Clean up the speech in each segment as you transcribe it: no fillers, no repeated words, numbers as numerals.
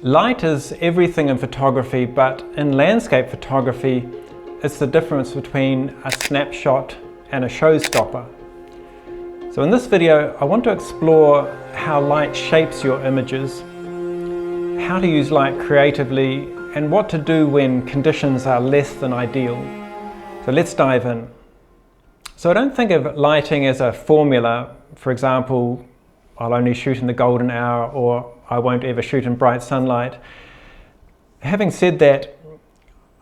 Light is everything in photography, but in landscape photography, it's the difference between a snapshot and a showstopper. So in this video, I want to explore how light shapes your images, how to use light creatively, and what to do when conditions are less than ideal. So let's dive in. So I don't think of lighting as a formula. For example, I'll only shoot in the golden hour, or I won't ever shoot in bright sunlight. Having said that,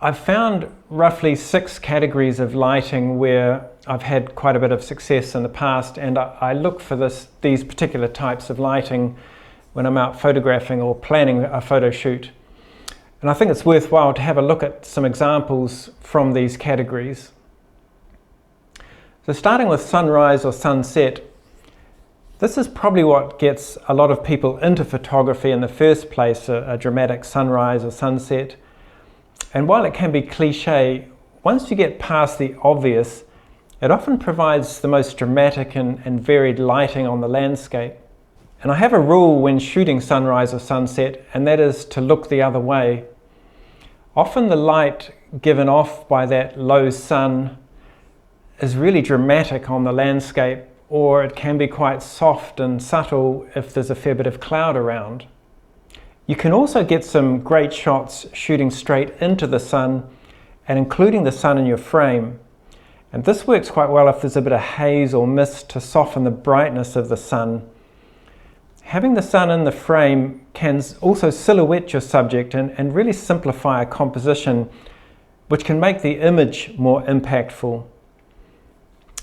I've found roughly 6 categories of lighting where I've had quite a bit of success in the past, and I look for these particular types of lighting when I'm out photographing or planning a photo shoot. And I think it's worthwhile to have a look at some examples from these categories. So starting with sunrise or sunset, this is probably what gets a lot of people into photography in the first place, a dramatic sunrise or sunset. And while it can be cliche, once you get past the obvious, it often provides the most dramatic and varied lighting on the landscape. And I have a rule when shooting sunrise or sunset, and that is to look the other way. Often the light given off by that low sun is really dramatic on the landscape, or it can be quite soft and subtle if there's a fair bit of cloud around. You can also get some great shots shooting straight into the sun and including the sun in your frame. And this works quite well if there's a bit of haze or mist to soften the brightness of the sun. Having the sun in the frame can also silhouette your subject and really simplify a composition, which can make the image more impactful.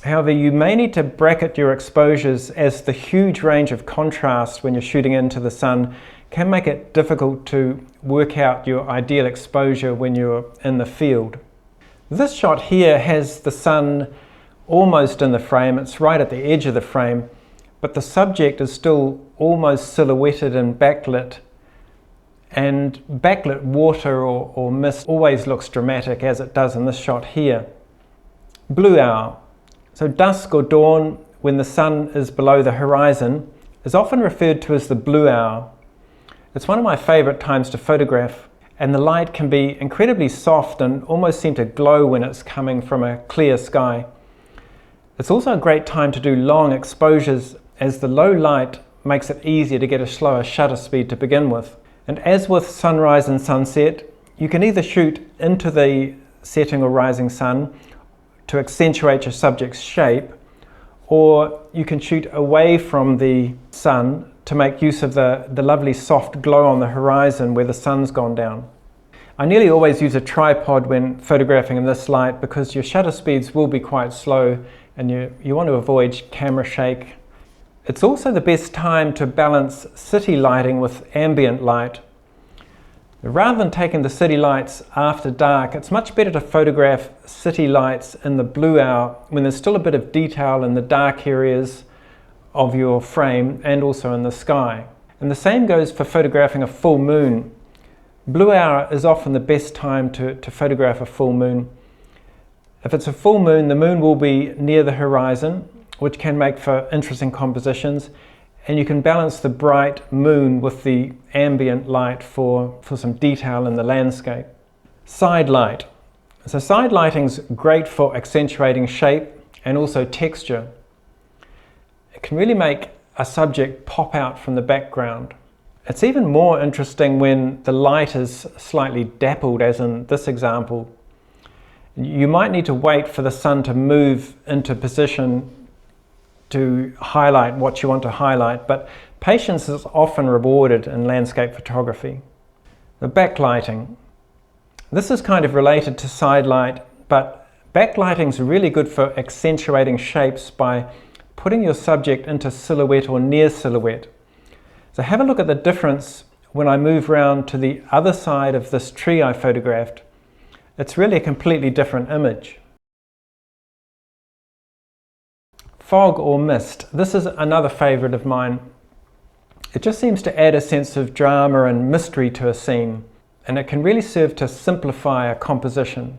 However, you may need to bracket your exposures, as the huge range of contrast when you're shooting into the sun can make it difficult to work out your ideal exposure when you're in the field. This shot here has the sun almost in the frame. It's right at the edge of the frame, but the subject is still almost silhouetted and backlit. And backlit water or mist always looks dramatic, as it does in this shot here. Blue hour. So dusk or dawn, when the sun is below the horizon, is often referred to as the blue hour. It's one of my favorite times to photograph, and the light can be incredibly soft and almost seem to glow when it's coming from a clear sky. It's also a great time to do long exposures, as the low light makes it easier to get a slower shutter speed to begin with. And as with sunrise and sunset, you can either shoot into the setting or rising sun to accentuate your subject's shape, or you can shoot away from the sun to make use of the lovely soft glow on the horizon where the sun's gone down. I nearly always use a tripod when photographing in this light because your shutter speeds will be quite slow and you want to avoid camera shake. It's also the best time to balance city lighting with ambient light. Rather than taking the city lights after dark, it's much better to photograph city lights in the blue hour when there's still a bit of detail in the dark areas of your frame and also in the sky. And the same goes for photographing a full moon. Blue hour is often the best time to photograph a full moon. If it's a full moon, the moon will be near the horizon, which can make for interesting compositions. And you can balance the bright moon with the ambient light for some detail in the landscape. Sidelight. So side lighting's great for accentuating shape and also texture. It can really make a subject pop out from the background. It's even more interesting when the light is slightly dappled, as in this example. You might need to wait for the sun to move into position to highlight what you want to highlight, but patience is often rewarded in landscape photography. The backlighting. This is kind of related to sidelight, but backlighting is really good for accentuating shapes by putting your subject into silhouette or near silhouette. So have a look at the difference when I move around to the other side of this tree I photographed. It's really a completely different image. Fog or mist. This is another favorite of mine. It just seems to add a sense of drama and mystery to a scene, and it can really serve to simplify a composition.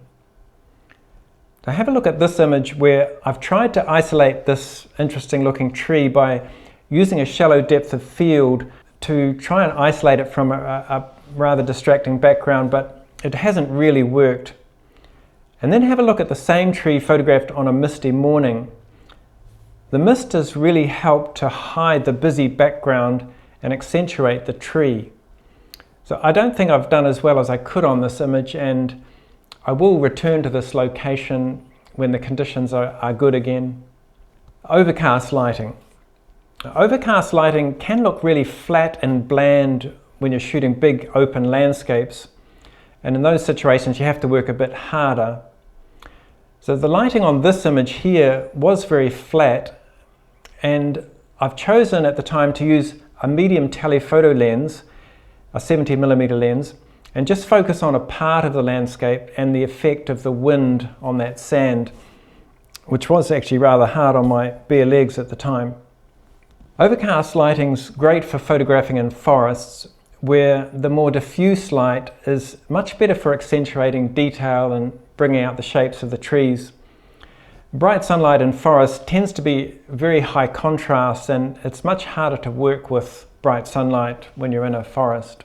Now have a look at this image where I've tried to isolate this interesting looking tree by using a shallow depth of field to try and isolate it from a rather distracting background, but it hasn't really worked. And then have a look at the same tree photographed on a misty morning. The mist has really helped to hide the busy background and accentuate the tree. So I don't think I've done as well as I could on this image, and I will return to this location when the conditions are good again. Overcast lighting. Overcast lighting can look really flat and bland when you're shooting big open landscapes, and in those situations you have to work a bit harder. So the lighting on this image here was very flat, and I've chosen at the time to use a medium telephoto lens, a 70mm lens, and just focus on a part of the landscape and the effect of the wind on that sand, which was actually rather hard on my bare legs at the time. Overcast lighting's great for photographing in forests, where the more diffuse light is much better for accentuating detail and bringing out the shapes of the trees. Bright sunlight in forests tends to be very high contrast, and it's much harder to work with bright sunlight when you're in a forest.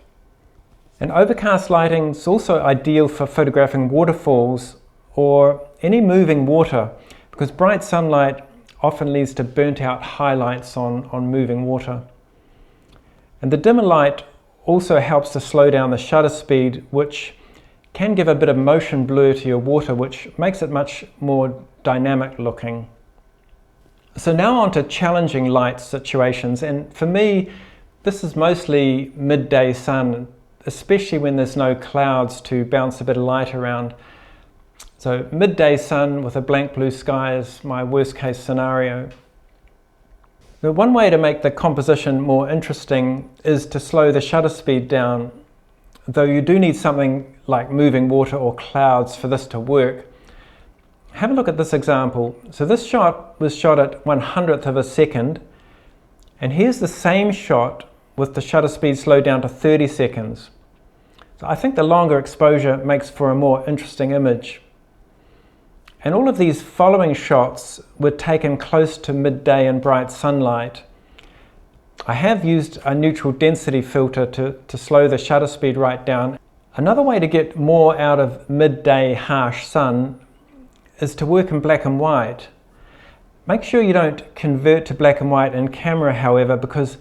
And overcast lighting is also ideal for photographing waterfalls or any moving water, because bright sunlight often leads to burnt out highlights on moving water. And the dimmer light also helps to slow down the shutter speed, which can give a bit of motion blur to your water, which makes it much more dynamic looking. So now on to challenging light situations, and for me this is mostly midday sun, especially when there's no clouds to bounce a bit of light around. So midday sun with a blank blue sky is my worst case scenario. But one way to make the composition more interesting is to slow the shutter speed down, though you do need something like moving water or clouds for this to work. Have a look at this example. So this shot was shot at 1/100th of a second, and here's the same shot with the shutter speed slowed down to 30 seconds. So I think the longer exposure makes for a more interesting image. And all of these following shots were taken close to midday in bright sunlight. I have used a neutral density filter to slow the shutter speed right down. Another way to get more out of midday harsh sun is to work in black and white. Make sure you don't convert to black and white in camera, however, because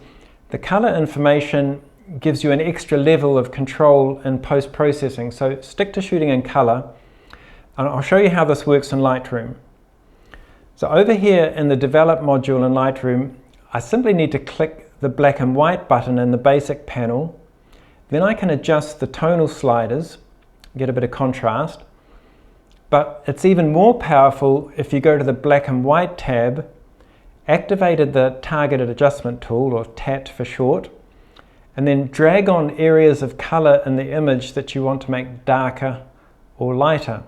the color information gives you an extra level of control in post-processing. So stick to shooting in color, and I'll show you how this works in Lightroom. So over here in the Develop module in Lightroom, I simply need to click the black and white button in the basic panel. Then I can adjust the tonal sliders, get a bit of contrast. But it's even more powerful if you go to the black and white tab, activated the targeted adjustment tool, or TAT for short, and then drag on areas of color in the image that you want to make darker or lighter.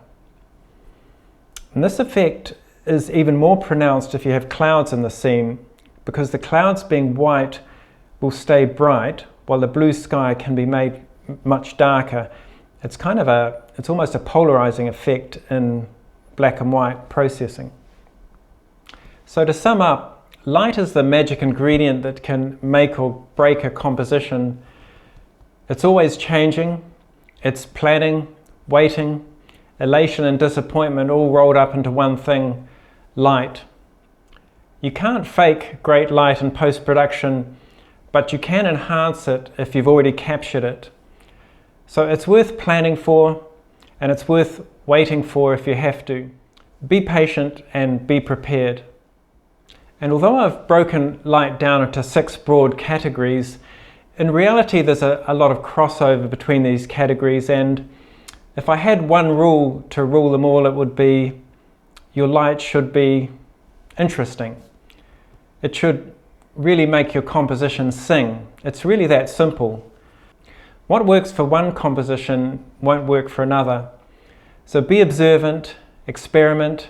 And this effect is even more pronounced if you have clouds in the scene, because the clouds being white will stay bright while the blue sky can be made much darker. It's it's almost a polarizing effect in black and white processing. So to sum up, light is the magic ingredient that can make or break a composition. It's always changing. It's planning, waiting, elation and disappointment all rolled up into one thing, light. You can't fake great light in post-production, but you can enhance it if you've already captured it. So it's worth planning for, and it's worth waiting for if you have to. Be patient and be prepared. And although I've broken light down into 6 broad categories, in reality there's a lot of crossover between these categories, and if I had one rule to rule them all, it would be your light should be interesting. It should really make your composition sing. It's really that simple. What works for one composition won't work for another. So be observant, experiment,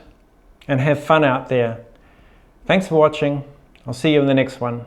and have fun out there. Thanks for watching. I'll see you in the next one.